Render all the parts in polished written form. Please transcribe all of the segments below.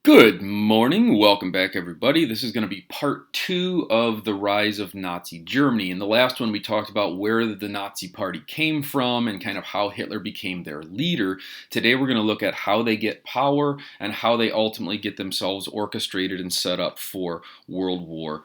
Good morning. Welcome back, everybody. This is going to be part two of the rise of Nazi Germany. In the last one, we talked about where the Nazi Party came from and kind of how Hitler became their leader. Today, we're going to look at how they get power and how they ultimately get themselves orchestrated and set up for World War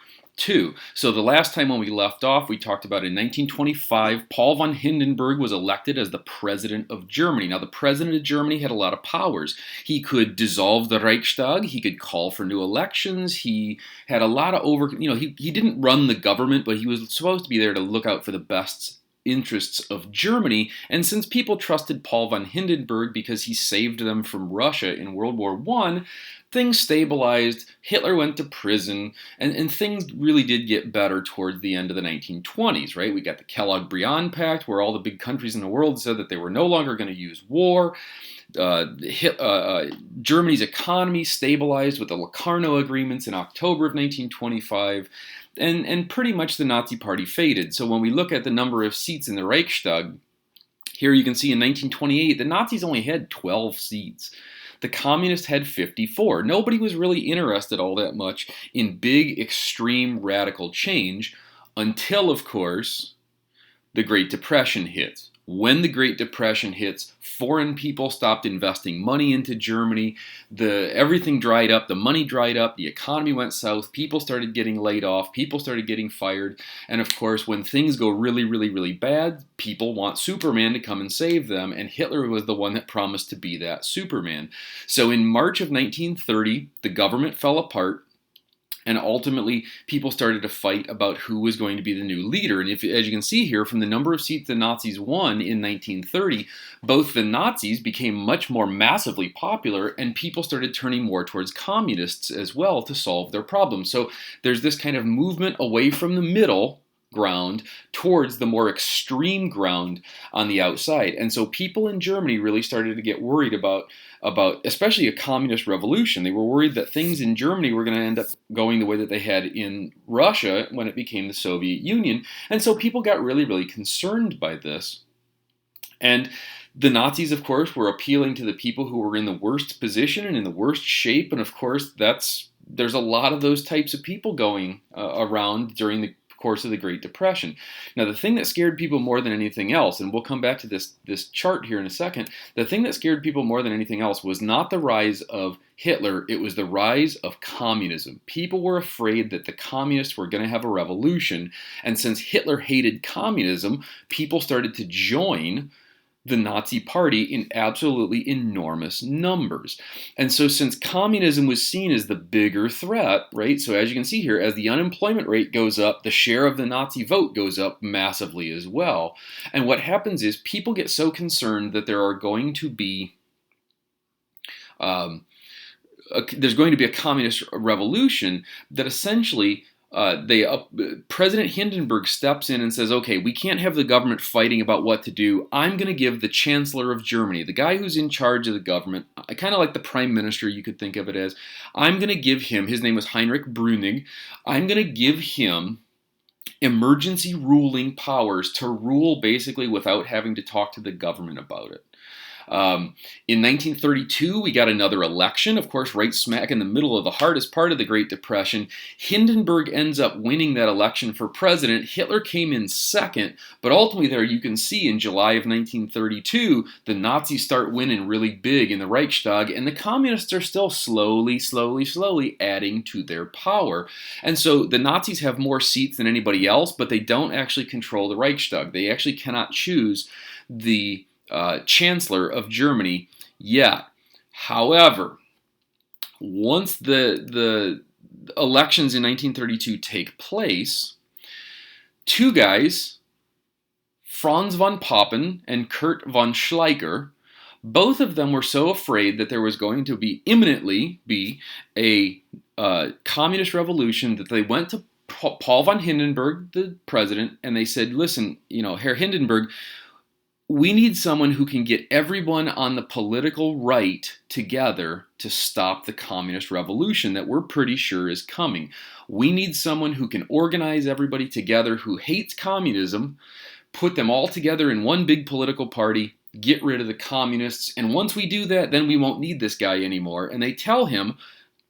II. So the last time when we left off, we talked about in 1925, Paul von Hindenburg was elected as the president of Germany. Now, the president of Germany had a lot of powers. He could dissolve the Reichstag. He could call for new elections. He had a lot of he didn't run the government, but he was supposed to be there to look out for the best interests of Germany. And since people trusted Paul von Hindenburg because he saved them from Russia in World War I, things stabilized, Hitler went to prison, and things really did get better towards the end of the 1920s, right? We got the Kellogg-Briand Pact, where all the big countries in the world said that they were no longer going to use war. Germany's economy stabilized with the Locarno agreements in October of 1925, and pretty much the Nazi Party faded. So when we look at the number of seats in the Reichstag, here you can see in 1928, the Nazis only had 12 seats. The Communists had 54. Nobody was really interested all that much in big, extreme, radical change until, of course, the Great Depression hit. When the Great Depression hits, foreign people stopped investing money into Germany. Everything dried up. The money dried up. The economy went south. People started getting laid off. People started getting fired. And of course, when things go really, really, really bad, people want Superman to come and save them. And Hitler was the one that promised to be that Superman. So in March of 1930, the government fell apart. And ultimately, people started to fight about who was going to be the new leader. And as you can see here, from the number of seats the Nazis won in 1930, both the Nazis became much more massively popular, and people started turning more towards communists as well to solve their problems. So there's this kind of movement away from the middle ground towards the more extreme ground on the outside. And so people in Germany really started to get worried about especially a communist revolution. They were worried that things in Germany were going to end up going the way that they had in Russia when it became the Soviet Union. And so people got really, really concerned by this. And the Nazis, of course, were appealing to the people who were in the worst position and in the worst shape. And of course, there's a lot of those types of people going around during the course of the Great Depression. Now, the thing that scared people more than anything else, and we'll come back to this chart here in a second, the thing that scared people more than anything else was not the rise of Hitler, it was the rise of communism. People were afraid that the communists were going to have a revolution, and since Hitler hated communism, people started to join the Nazi Party in absolutely enormous numbers. And so since communism was seen as the bigger threat, right, so as you can see here, as the unemployment rate goes up, the share of the Nazi vote goes up massively as well. And what happens is people get so concerned that there are going to be there's going to be a communist revolution that essentially President Hindenburg steps in and says, okay, we can't have the government fighting about what to do. I'm going to give the Chancellor of Germany, the guy who's in charge of the government, kind of like the Prime Minister, you could think of it as, I'm going to give him, his name was Heinrich Brüning, I'm going to give him emergency ruling powers to rule basically without having to talk to the government about it. In 1932, we got another election, of course, right smack in the middle of the hardest part of the Great Depression. Hindenburg ends up winning that election for president. Hitler came in second, but ultimately there you can see in July of 1932, the Nazis start winning really big in the Reichstag, and the communists are still slowly adding to their power. And so the Nazis have more seats than anybody else, but they don't actually control the Reichstag. They actually cannot choose the Chancellor of Germany yet. However, once the elections in 1932 take place, two guys, Franz von Papen and Kurt von Schleicher, both of them were so afraid that there was going to be imminently a communist revolution that they went to Paul von Hindenburg, the president, and they said, listen, Herr Hindenburg, we need someone who can get everyone on the political right together to stop the communist revolution that we're pretty sure is coming. We need someone who can organize everybody together who hates communism, put them all together in one big political party, get rid of the communists, and once we do that, then we won't need this guy anymore. And they tell him,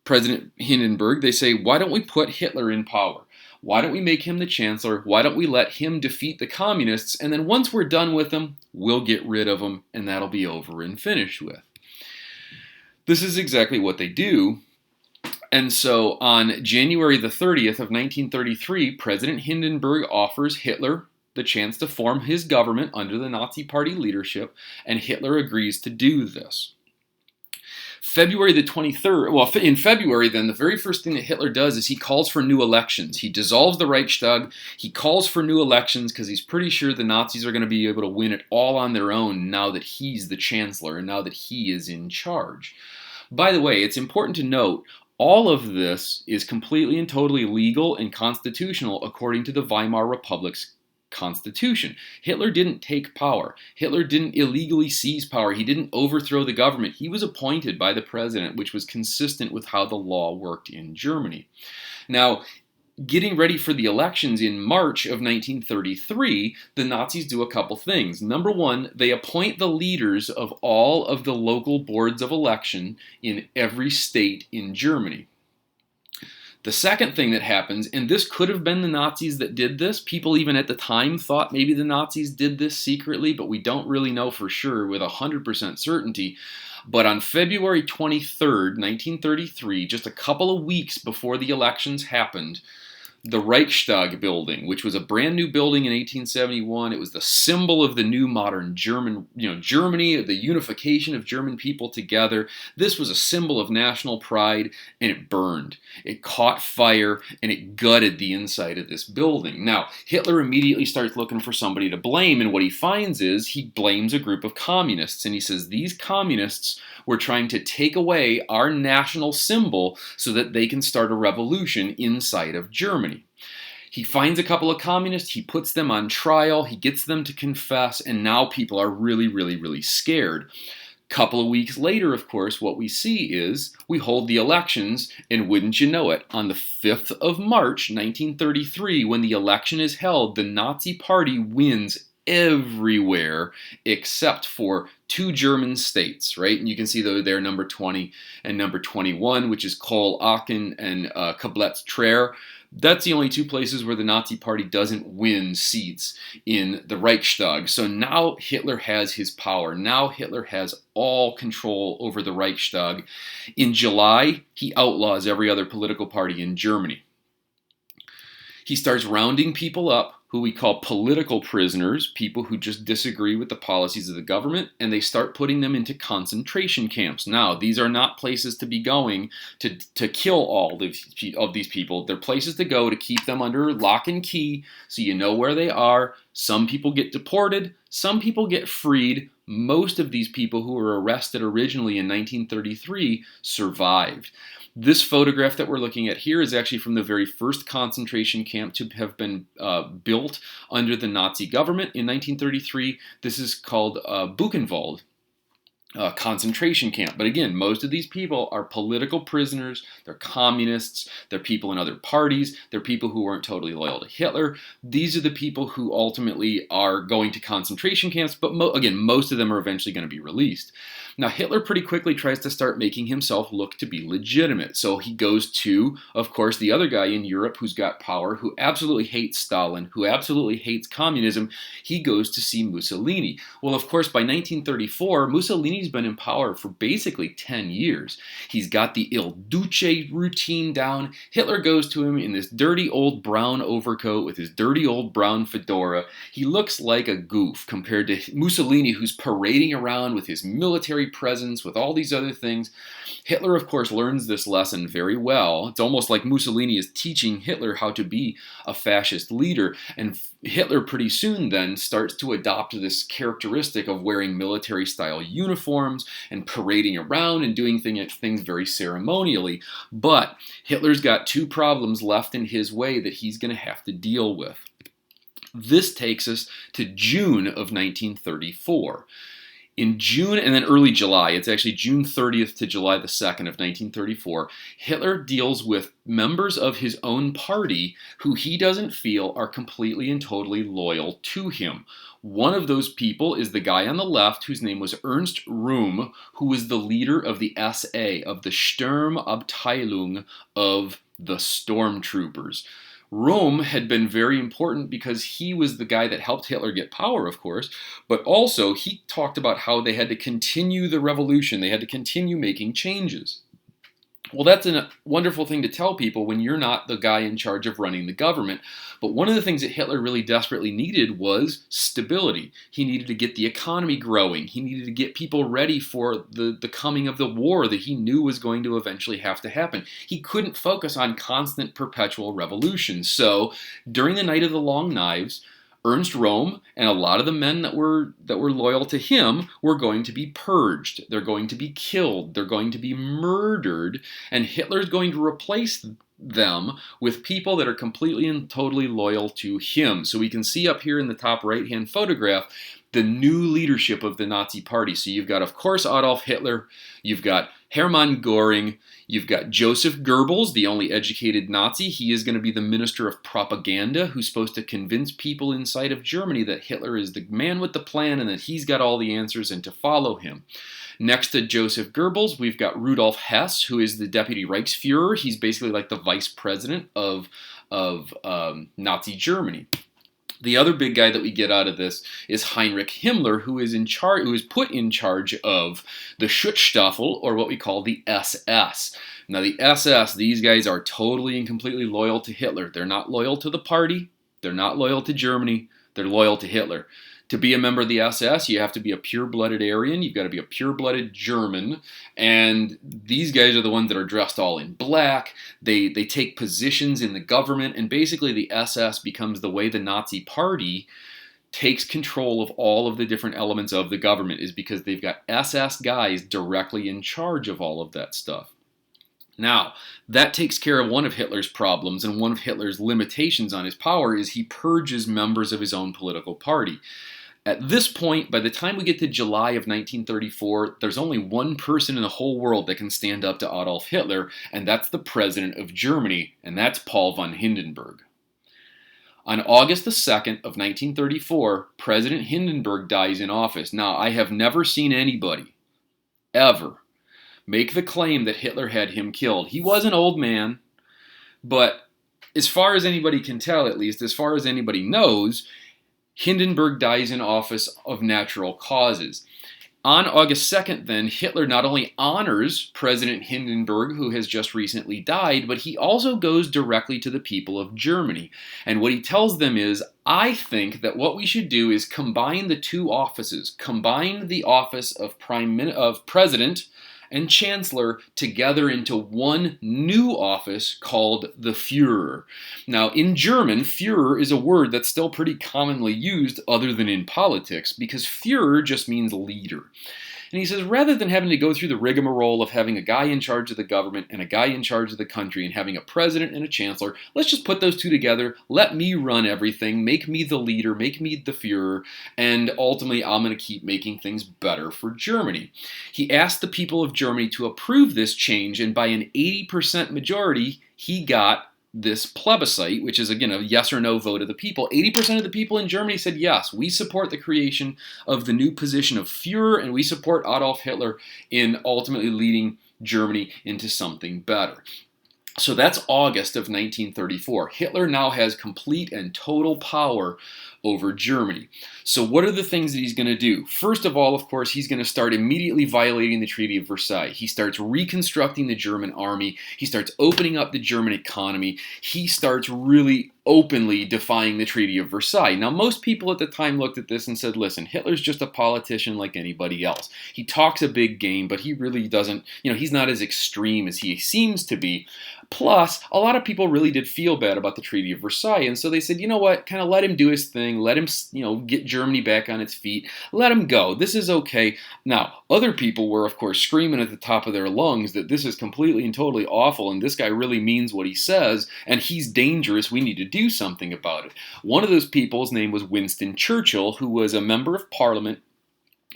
President Hindenburg, they say, why don't we put Hitler in power? Why don't we make him the chancellor? Why don't we let him defeat the communists? And then once we're done with him, we'll get rid of him, and that'll be over and finished with. This is exactly what they do. And so on January the 30th of 1933, President Hindenburg offers Hitler the chance to form his government under the Nazi Party leadership, and Hitler agrees to do this. February the 23rd, well, in February then, the very first thing that Hitler does is he calls for new elections. He dissolves the Reichstag, he calls for new elections because he's pretty sure the Nazis are going to be able to win it all on their own now that he's the chancellor and now that he is in charge. By the way, it's important to note, all of this is completely and totally legal and constitutional according to the Weimar Republic's Constitution. Hitler didn't take power. Hitler didn't illegally seize power. He didn't overthrow the government. He was appointed by the president, which was consistent with how the law worked in Germany. Now, getting ready for the elections in March of 1933, the Nazis do a couple things. Number one, they appoint the leaders of all of the local boards of election in every state in Germany. The second thing that happens, and this could have been the Nazis that did this, people even at the time thought maybe the Nazis did this secretly, but we don't really know for sure with 100% certainty. But on February 23rd, 1933, just a couple of weeks before the elections happened, the Reichstag building, which was a brand new building in 1871. It was the symbol of the new modern Germany, the unification of German people together. This was a symbol of national pride, and it burned. It caught fire, and it gutted the inside of this building. Now, Hitler immediately starts looking for somebody to blame, and what he finds is he blames a group of communists, and he says these communists were trying to take away our national symbol so that they can start a revolution inside of Germany. He finds a couple of communists, he puts them on trial, he gets them to confess, and now people are really, really, really scared. Couple of weeks later, of course, what we see is we hold the elections, and wouldn't you know it, on the 5th of March, 1933, when the election is held, the Nazi Party wins everywhere except for two German states, right? And you can see they're number 20 and number 21, which is Kohl-Aachen and Koblenz-Trier. That's the only two places where the Nazi Party doesn't win seats in the Reichstag. So now Hitler has his power. Now Hitler has all control over the Reichstag. In July, he outlaws every other political party in Germany. He starts rounding people up who we call political prisoners, people who just disagree with the policies of the government, and they start putting them into concentration camps. Now, these are not places to be going to kill all of these people. They're places to go to keep them under lock and key so you know where they are. Some people get deported, some people get freed. Most of these people who were arrested originally in 1933 survived. This photograph that we're looking at here is actually from the very first concentration camp to have been built under the Nazi government in 1933. This is called Buchenwald concentration camp. But again, most of these people are political prisoners, they're communists, they're people in other parties, they're people who weren't totally loyal to Hitler. These are the people who ultimately are going to concentration camps, but again, most of them are eventually going to be released. Now, Hitler pretty quickly tries to start making himself look to be legitimate. So he goes to, of course, the other guy in Europe who's got power, who absolutely hates Stalin, who absolutely hates communism. He goes to see Mussolini. Well, of course, by 1934, Mussolini's been in power for basically 10 years. He's got the Il Duce routine down. Hitler goes to him in this dirty old brown overcoat with his dirty old brown fedora. He looks like a goof compared to Mussolini, who's parading around with his military presence, with all these other things. Hitler, of course, learns this lesson very well. It's almost like Mussolini is teaching Hitler how to be a fascist leader, and Hitler pretty soon then starts to adopt this characteristic of wearing military-style uniforms and parading around and doing things very ceremonially. But Hitler's got two problems left in his way that he's going to have to deal with. This takes us to June of 1934. In June and then early July, it's actually June 30th to July the 2nd of 1934, Hitler deals with members of his own party who he doesn't feel are completely and totally loyal to him. One of those people is the guy on the left whose name was Ernst Röhm, who was the leader of the SA, of the Sturmabteilung of the stormtroopers. Rome had been very important because he was the guy that helped Hitler get power, of course, but also he talked about how they had to continue the revolution, they had to continue making changes. Well, that's a wonderful thing to tell people when you're not the guy in charge of running the government. But one of the things that Hitler really desperately needed was stability. He needed to get the economy growing. He needed to get people ready for the coming of the war that he knew was going to eventually have to happen. He couldn't focus on constant perpetual revolution. So during the Night of the Long Knives, Ernst Röhm and a lot of the men that were loyal to him were going to be purged. They're going to be killed. They're going to be murdered. And Hitler's going to replace them with people that are completely and totally loyal to him. So we can see up here in the top right-hand photograph the new leadership of the Nazi Party. So you've got, of course, Adolf Hitler. You've got Hermann Göring. You've got Joseph Goebbels, the only educated Nazi. He is going to be the minister of propaganda who's supposed to convince people inside of Germany that Hitler is the man with the plan and that he's got all the answers and to follow him. Next to Joseph Goebbels, we've got Rudolf Hess, who is the deputy Reichsfuhrer. He's basically like the vice president of Nazi Germany. The other big guy that we get out of this is Heinrich Himmler, who is put in charge of the Schutzstaffel, or what we call the SS. Now the SS, these guys are totally and completely loyal to Hitler. They're not loyal to the party. They're not loyal to Germany. They're loyal to Hitler. To be a member of the SS, you have to be a pure-blooded Aryan. You've got to be a pure-blooded German. And these guys are the ones that are dressed all in black. They take positions in the government. And basically the SS becomes the way the Nazi Party takes control of all of the different elements of the government, is because they've got SS guys directly in charge of all of that stuff. Now, that takes care of one of Hitler's problems, and one of Hitler's limitations on his power is he purges members of his own political party. At this point, by the time we get to July of 1934, there's only one person in the whole world that can stand up to Adolf Hitler, and that's the president of Germany, and that's Paul von Hindenburg. On August the 2nd of 1934, President Hindenburg dies in office. Now, I have never seen anybody, ever, make the claim that Hitler had him killed. He was an old man, but as far as anybody can tell, at least, as far as anybody knows, Hindenburg dies in office of natural causes. On August 2nd, then, Hitler not only honors President Hindenburg, who has just recently died, but he also goes directly to the people of Germany. And what he tells them is, I think that what we should do is combine the two offices, combine the office of President and Chancellor together into one new office called the Fuhrer. Now, in German, Führer is a word that's still pretty commonly used other than in politics, because Führer just means leader. And he says, rather than having to go through the rigmarole of having a guy in charge of the government and a guy in charge of the country and having a president and a chancellor, let's just put those two together, let me run everything, make me the leader, make me the Führer, and ultimately I'm going to keep making things better for Germany. He asked the people of Germany to approve this change, and by an 80% majority, he got this plebiscite, which is, again, a yes or no vote of the people. 80% of the people in Germany said, yes, we support the creation of the new position of Führer, and we support Adolf Hitler in ultimately leading Germany into something better. So that's August of 1934. Hitler now has complete and total power over Germany. So what are the things that he's going to do? First of all, of course, he's going to start immediately violating the Treaty of Versailles. He starts reconstructing the German army. He starts opening up the German economy. He starts really openly defying the Treaty of Versailles. Now, most people at the time looked at this and said, listen, Hitler's just a politician like anybody else. He talks a big game, but he really doesn't, he's not as extreme as he seems to be. Plus, a lot of people really did feel bad about the Treaty of Versailles, and so they said, you know what, kind of let him do his thing, let him, get Germany back on its feet, let him go, this is okay. Now, other people were, of course, screaming at the top of their lungs that this is completely and totally awful, and this guy really means what he says, and he's dangerous, we need to do something about it. One of those people's name was Winston Churchill, who was a member of Parliament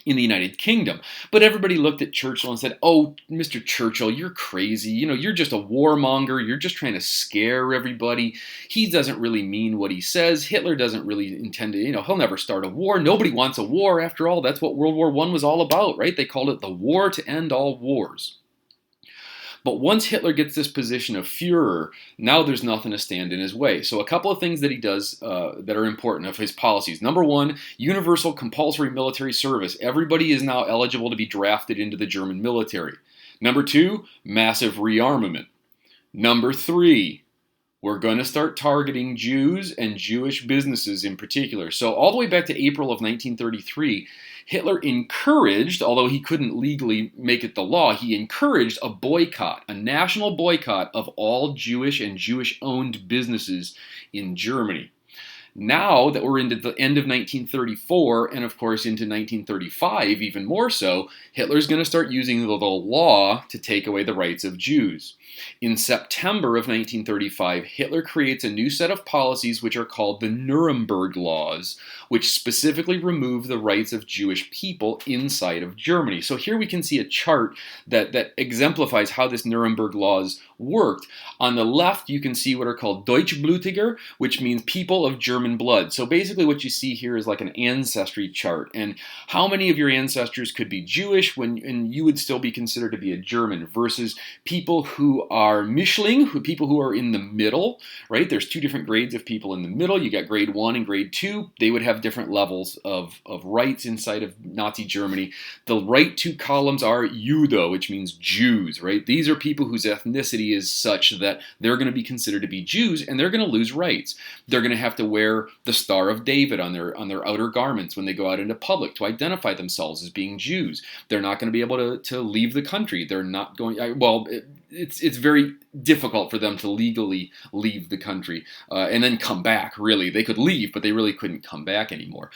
in the United Kingdom. But everybody looked at Churchill and said, oh, Mr. Churchill, you're crazy. You're just a warmonger. You're just trying to scare everybody. He doesn't really mean what he says. Hitler doesn't really intend to, he'll never start a war. Nobody wants a war. After all, that's what World War I was all about, right? They called it the war to end all wars. But once Hitler gets this position of Fuhrer, now there's nothing to stand in his way. So a couple of things that he does that are important of his policies. Number one, universal compulsory military service. Everybody is now eligible to be drafted into the German military. Number two, massive rearmament. Number three, we're going to start targeting Jews and Jewish businesses in particular. So all the way back to April of 1933, Hitler encouraged, although he couldn't legally make it the law, he encouraged a boycott, a national boycott of all Jewish and Jewish-owned businesses in Germany. Now that we're into the end of 1934, and of course into 1935, even more so, Hitler's going to start using the law to take away the rights of Jews. In September of 1935, Hitler creates a new set of policies which are called the Nuremberg Laws, which specifically remove the rights of Jewish people inside of Germany. So here we can see a chart that exemplifies how this Nuremberg Laws worked. On the left, you can see what are called Deutschblutiger, which means people of German blood. So basically what you see here is like an ancestry chart, and how many of your ancestors could be Jewish and you would still be considered to be a German, versus people who are Mischling, people who are in the middle, right? There's two different grades of people in the middle. You got grade 1 and grade 2. They would have different levels of rights inside of Nazi Germany. The right two columns are Jude, which means Jews, right? These are people whose ethnicity is such that they're going to be considered to be Jews, and they're going to lose rights. They're going to have to wear the Star of David on their outer garments when they go out into public to identify themselves as being Jews. They're not going to be able to leave the country. They're not going, it's very difficult for them to legally leave the country and then come back, really. They could leave, but they really couldn't come back anymore.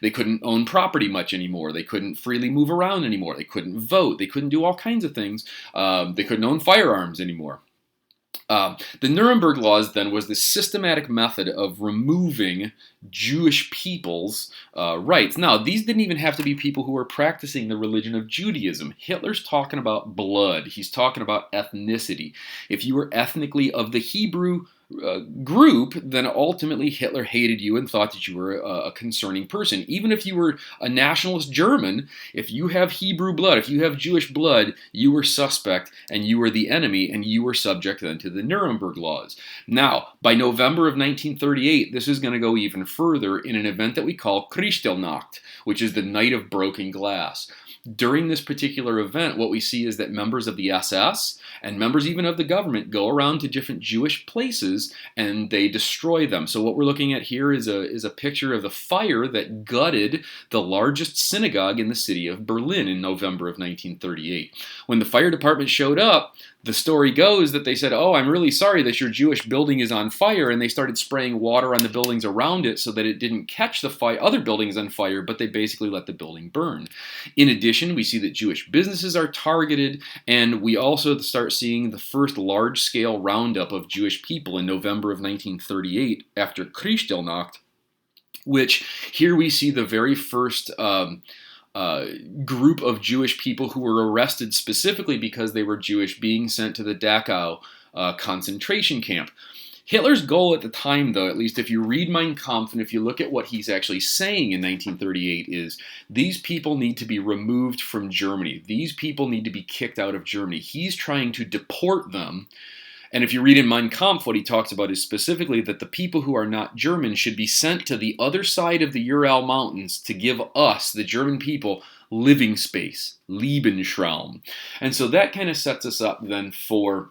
They couldn't own property much anymore. They couldn't freely move around anymore. They couldn't vote. They couldn't do all kinds of things. They couldn't own firearms anymore. The Nuremberg Laws then was this systematic method of removing Jewish people's rights. Now, these didn't even have to be people who were practicing the religion of Judaism. Hitler's talking about blood. He's talking about ethnicity. If you were ethnically of the Hebrew group, then ultimately Hitler hated you and thought that you were a concerning person. Even if you were a nationalist German, if you have Hebrew blood, if you have Jewish blood, you were suspect and you were the enemy, and you were subject then to the Nuremberg Laws. Now, by November of 1938, this is going to go even further in an event that we call Kristallnacht, which is the Night of Broken Glass. During this particular event, what we see is that members of the SS and members even of the government go around to different Jewish places and they destroy them. So what we're looking at here is a picture of the fire that gutted the largest synagogue in the city of Berlin in November of 1938. When the fire department showed up, the story goes that they said, oh, I'm really sorry that your Jewish building is on fire, and they started spraying water on the buildings around it so that it didn't catch the other buildings on fire, but they basically let the building burn. In addition, we see that Jewish businesses are targeted, and we also start seeing the first large-scale roundup of Jewish people in November of 1938 after Kristallnacht, which here we see the very first group of Jewish people who were arrested specifically because they were Jewish being sent to the Dachau concentration camp. Hitler's goal at the time, though, at least if you read Mein Kampf and if you look at what he's actually saying in 1938, is these people need to be removed from Germany. These people need to be kicked out of Germany. He's trying to deport them. And if you read in Mein Kampf, what he talks about is specifically that the people who are not German should be sent to the other side of the Ural Mountains to give us, the German people, living space, Lebensraum. And so that kind of sets us up then for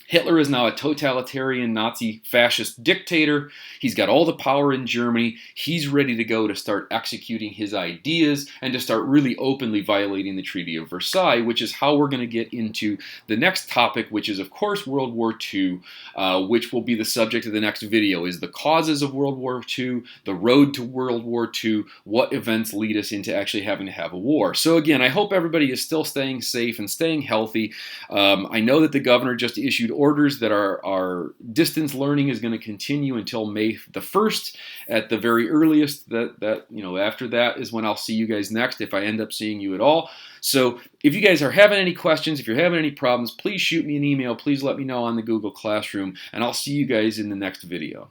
Hitler is now a totalitarian Nazi fascist dictator. He's got all the power in Germany. He's ready to go to start executing his ideas and to start really openly violating the Treaty of Versailles, which is how we're going to get into the next topic, which is, of course, World War II, which will be the subject of the next video, is the causes of World War II, the road to World War II, what events lead us into actually having to have a war. So again, I hope everybody is still staying safe and staying healthy. I know that the governor just issued orders that our distance learning is going to continue until May the 1st at the very earliest. After that is when I'll see you guys next, if I end up seeing you at all. So if you guys are having any questions, if you're having any problems, please shoot me an email. Please let me know on the Google Classroom, and I'll see you guys in the next video.